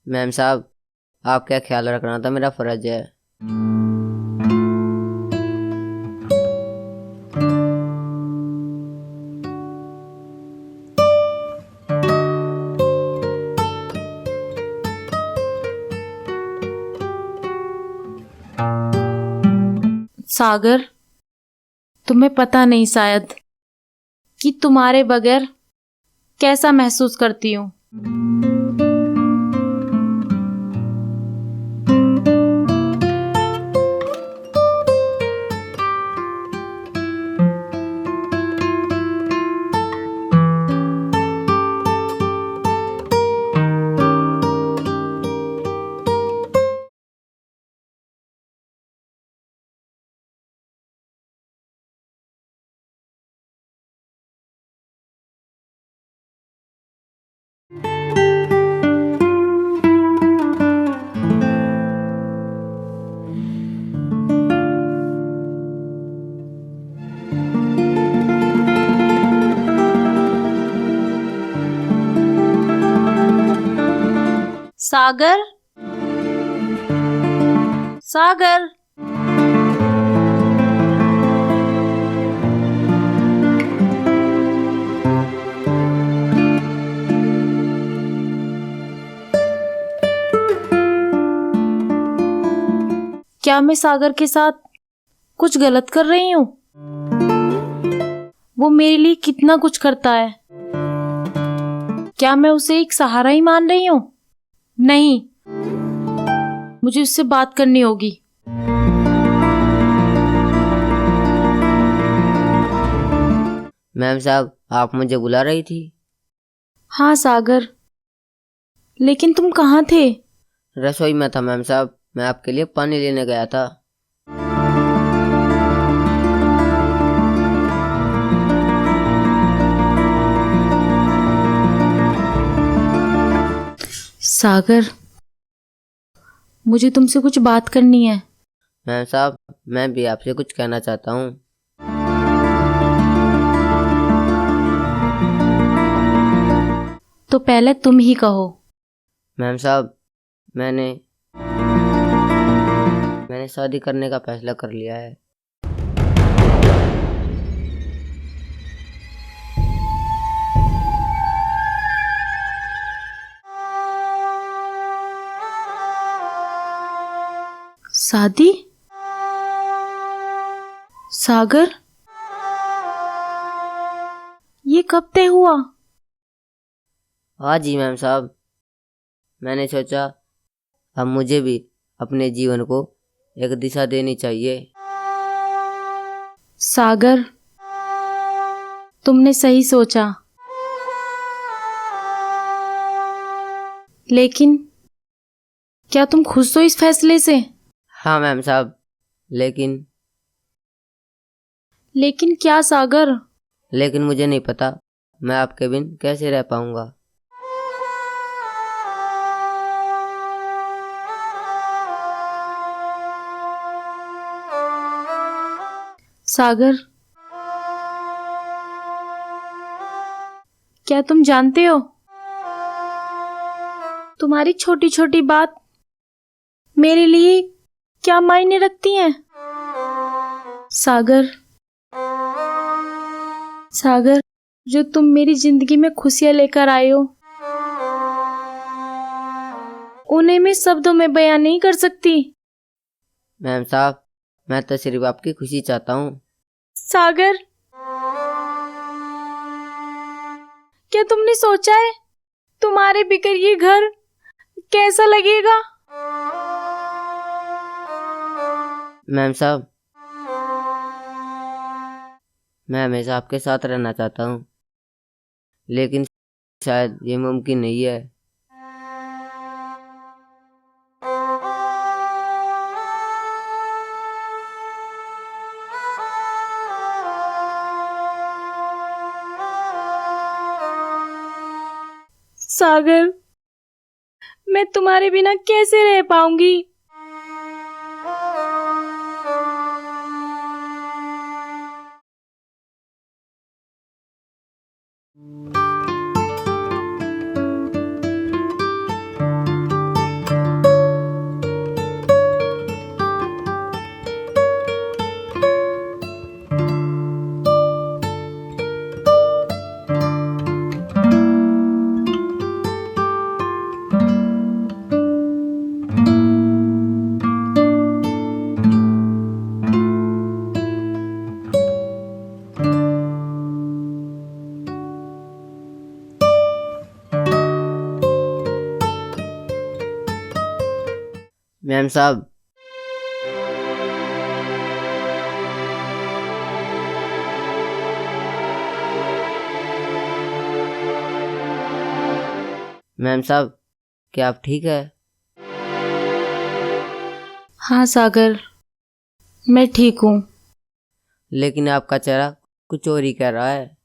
Ma'am साहब, आपका ख्याल रखना था मेरा फर्ज है। सागर, तुम्हें पता नहीं शायद कि तुम्हारे बगैर कैसा महसूस करती हूँ। सागर, सागर, क्या मैं सागर के साथ कुछ गलत कर रही हूँ? वो मेरे लिए कितना कुछ करता है। क्या मैं उसे एक सहारा ही मान रही हूँ? नहीं, मुझे उससे बात करनी होगी। मैम साहब, आप मुझे बुला रही थी? हाँ सागर, लेकिन तुम कहाँ थे? रसोई में था मैम साहब, मैं आपके लिए पानी लेने गया था। सागर, मुझे तुमसे कुछ बात करनी है। मैम साहब, मैं भी आपसे कुछ कहना चाहता हूँ। तो पहले तुम ही कहो। मैम साहब, मैंने मैंने शादी करने का फैसला कर लिया है। शादी? सागर, ये कब तय हुआ? हाँ जी मैम साहब, मैंने सोचा अब मुझे भी अपने जीवन को एक दिशा देनी चाहिए। सागर, तुमने सही सोचा, लेकिन क्या तुम खुश हो इस फैसले से? हाँ मैम साहब, लेकिन लेकिन क्या सागर? लेकिन मुझे नहीं पता मैं आपके बिन कैसे रह पाऊंगा। सागर, क्या तुम जानते हो, तुम्हारी छोटी छोटी बात मेरे लिए क्या मायने रखती हैं? सागर, सागर, जो तुम मेरी जिंदगी में खुशियां लेकर आए हो, उन्हें मैं शब्दों में बयान नहीं कर सकती। मैम साहब, मैं तो सिर्फ आपकी खुशी चाहता हूँ। सागर, क्या तुमने सोचा है तुम्हारे बिखर ये घर कैसा लगेगा? मैम साहब, मैं हमेशा आपके साथ रहना चाहता हूँ, लेकिन शायद ये मुमकिन नहीं है। सागर, मैं तुम्हारे बिना कैसे रह पाऊंगी? मैम साहब, मैम साहब, क्या आप ठीक है? हाँ सागर, मैं ठीक हूँ। लेकिन आपका चेहरा कुछ और ही कह रहा है।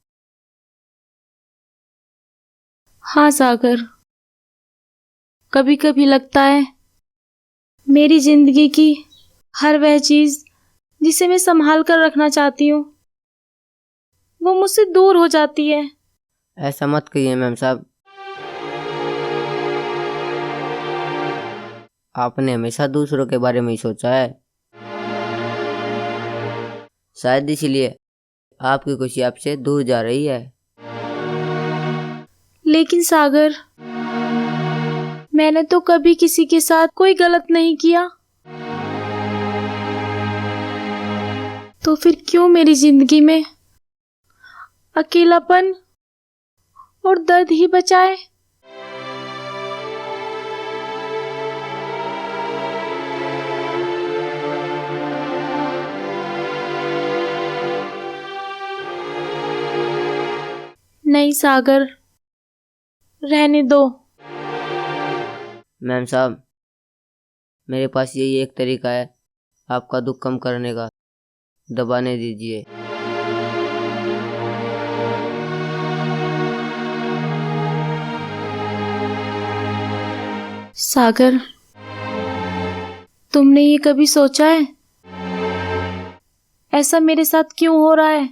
हाँ सागर, कभी कभी लगता है मेरी जिंदगी की हर वह चीज जिसे मैं संभाल कर रखना चाहती हूँ वो मुझसे दूर हो जाती है। ऐसा मत कहिए मैम साहब। आपने हमेशा दूसरों के बारे में ही सोचा है। शायद इसीलिए आपकी खुशी आपसे दूर जा रही है। लेकिन सागर, मैंने तो कभी किसी के साथ कोई गलत नहीं किया, तो फिर क्यों मेरी जिंदगी में अकेलापन और दर्द ही बचा है? नहीं सागर, रहने दो। मैम साहब, मेरे पास यही एक तरीका है आपका दुख कम करने का। दबाने दीजिए। सागर, तुमने ये कभी सोचा है ऐसा मेरे साथ क्यों हो रहा है?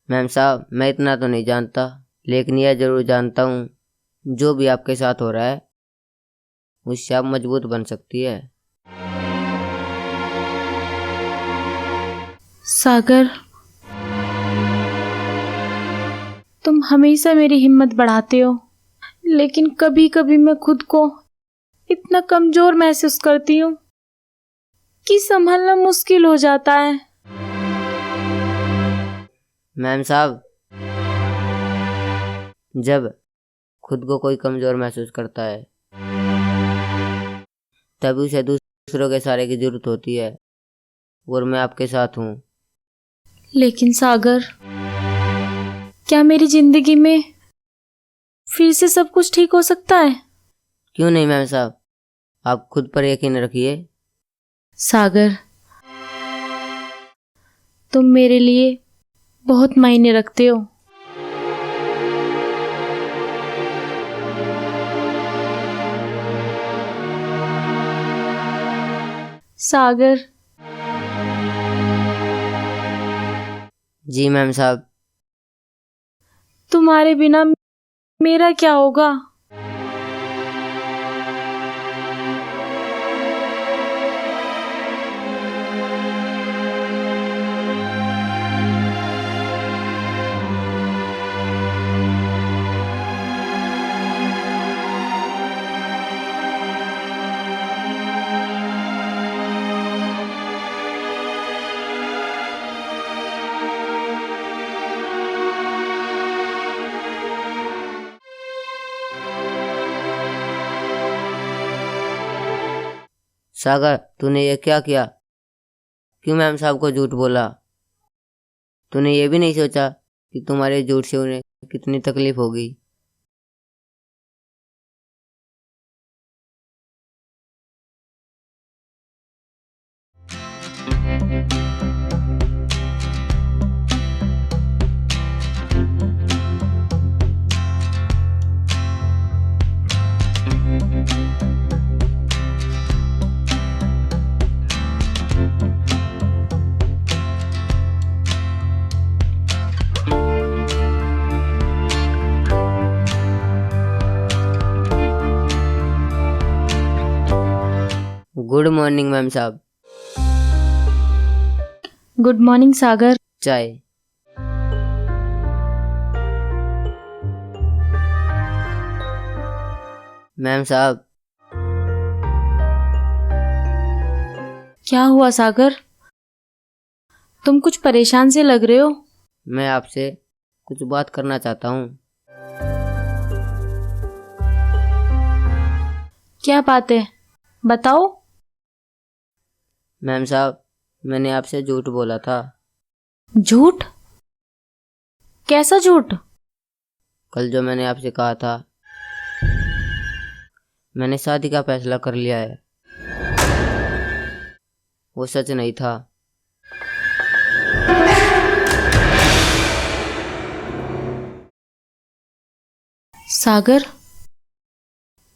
मैम साहब, मैं इतना तो नहीं जानता, लेकिन यह जरूर जानता हूँ, जो भी आपके साथ हो रहा है उससे आप मजबूत बन सकती है। सागर, तुम हमेशा मेरी हिम्मत बढ़ाते हो, लेकिन कभी कभी मैं खुद को इतना कमजोर महसूस करती हूँ कि संभलना मुश्किल हो जाता है। मैम साहब, जब खुद को कोई कमजोर महसूस करता है तभी उसे दूसरों के सहारे की जरूरत होती है, और मैं आपके साथ हूँ। लेकिन सागर, क्या मेरी जिंदगी में फिर से सब कुछ ठीक हो सकता है? क्यों नहीं मैम साहब, आप खुद पर यकीन रखिए। सागर, तुम मेरे लिए बहुत मायने रखते हो। सागर, जी मैम साहब। तुम्हारे बिना मेरा क्या होगा? सागर, तूने ये क्या किया? क्यों मैम साहब को झूठ बोला? तूने ये भी नहीं सोचा कि तुम्हारे झूठ से उन्हें कितनी तकलीफ होगी? गुड मॉर्निंग मैम साहब। गुड मॉर्निंग सागर। चाय। मैम साहब, क्या हुआ सागर? तुम कुछ परेशान से लग रहे हो। मैं आपसे कुछ बात करना चाहता हूँ। क्या बात है, बताओ। मैम साहब, मैंने आपसे झूठ बोला था। झूठ? कैसा झूठ? कल जो मैंने आपसे कहा था, मैंने शादी का फैसला कर लिया है, वो सच नहीं था। सागर,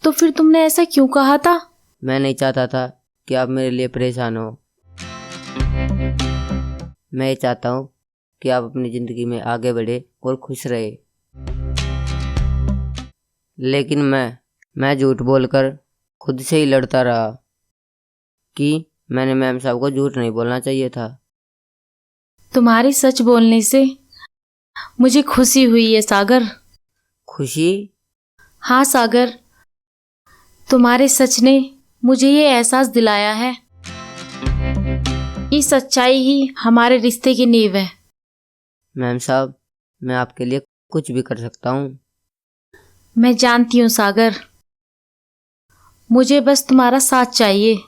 तो फिर तुमने ऐसा क्यों कहा था? मैं नहीं चाहता था कि आप मेरे लिए परेशान हो। मैं ये चाहता हूँ कि आप अपनी ज़िंदगी में आगे बढ़े और खुश रहे। लेकिन मैं झूठ बोलकर खुद से ही लड़ता रहा कि मैंने मैम साहब को झूठ नहीं बोलना चाहिए था। तुम्हारी सच बोलने से मुझे खुशी हुई है सागर। खुशी? हाँ सागर, तुम्हारे सच ने मुझे ये एहसास दिलाया है कि सच्चाई ही हमारे रिश्ते की नींव है। मैम साहब, मैं आपके लिए कुछ भी कर सकता हूँ। मैं जानती हूँ सागर, मुझे बस तुम्हारा साथ चाहिए।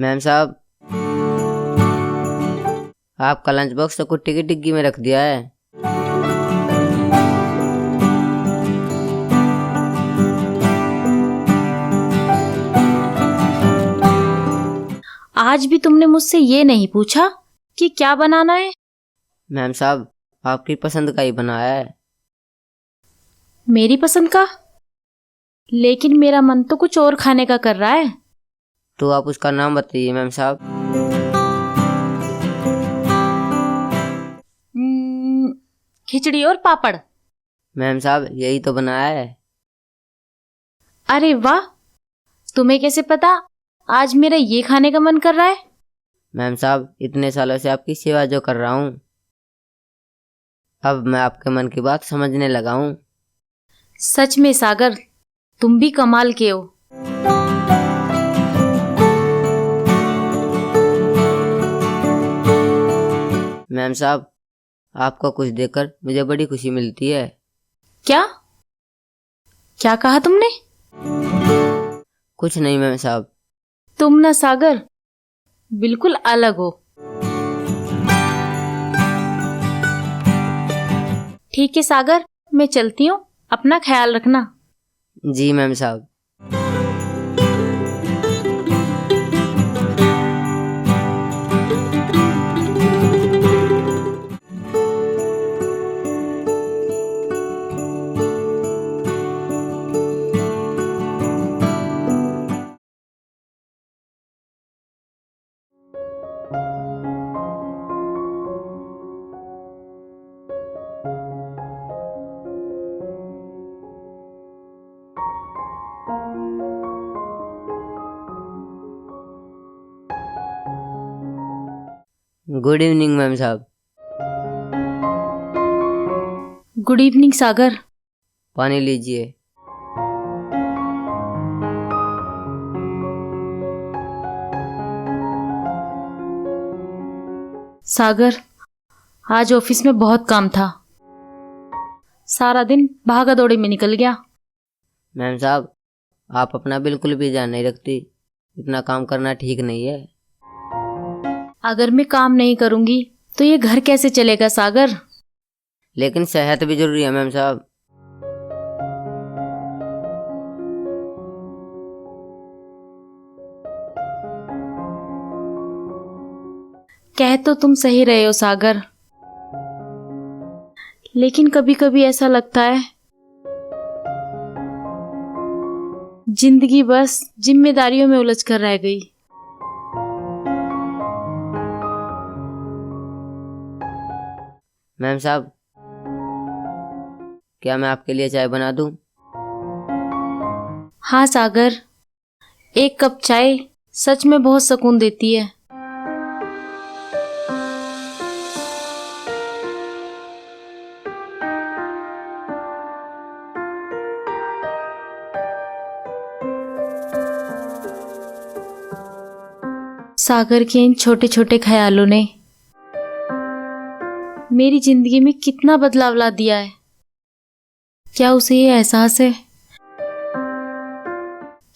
मैम साहब, आपका लंच बॉक्स तो कुट्टी की डिग्गी में रख दिया है। आज भी तुमने मुझसे ये नहीं पूछा कि क्या बनाना है? मैम साहब, आपकी पसंद का ही बनाया है। मेरी पसंद का? लेकिन मेरा मन तो कुछ और खाने का कर रहा है। तो आप उसका नाम बताइए मैम साहब। खिचड़ी और पापड़। मैम साहब, यही तो बनाया है। अरे वाह, तुम्हें कैसे पता आज मेरा ये खाने का मन कर रहा है? मैम साहब, इतने सालों से आपकी सेवा जो कर रहा हूँ, अब मैं आपके मन की बात समझने लगा हूँ। सच में सागर, तुम भी कमाल के हो। मैम साहब, आपको कुछ देकर मुझे बड़ी खुशी मिलती है। क्या? क्या कहा तुमने? कुछ नहीं मैम साहब। तुम ना सागर बिल्कुल अलग हो। ठीक है सागर, मैं चलती हूँ, अपना ख्याल रखना। जी मैम साहब। गुड इवनिंग मैम साहब। गुड इवनिंग सागर। पानी लीजिए। सागर, आज ऑफिस में बहुत काम था। सारा दिन भागा दौड़ी में निकल गया। मैम साहब, आप अपना बिल्कुल भी ध्यान नहीं रखती। इतना काम करना ठीक नहीं है। अगर मैं काम नहीं करूंगी तो ये घर कैसे चलेगा सागर? लेकिन सेहत भी जरूरी है मैम साहब। कह तो तुम सही रहे हो सागर, लेकिन कभी कभी ऐसा लगता है जिंदगी बस जिम्मेदारियों में उलझ कर रह गई। मैम साहब, क्या मैं आपके लिए चाय बना दूं? हाँ सागर, एक कप चाय सच में बहुत सुकून देती है। सागर के इन छोटे छोटे ख्यालों ने मेरी जिंदगी में कितना बदलाव ला दिया है। क्या उसे ये एहसास है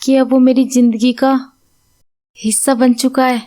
कि अब वो मेरी जिंदगी का हिस्सा बन चुका है?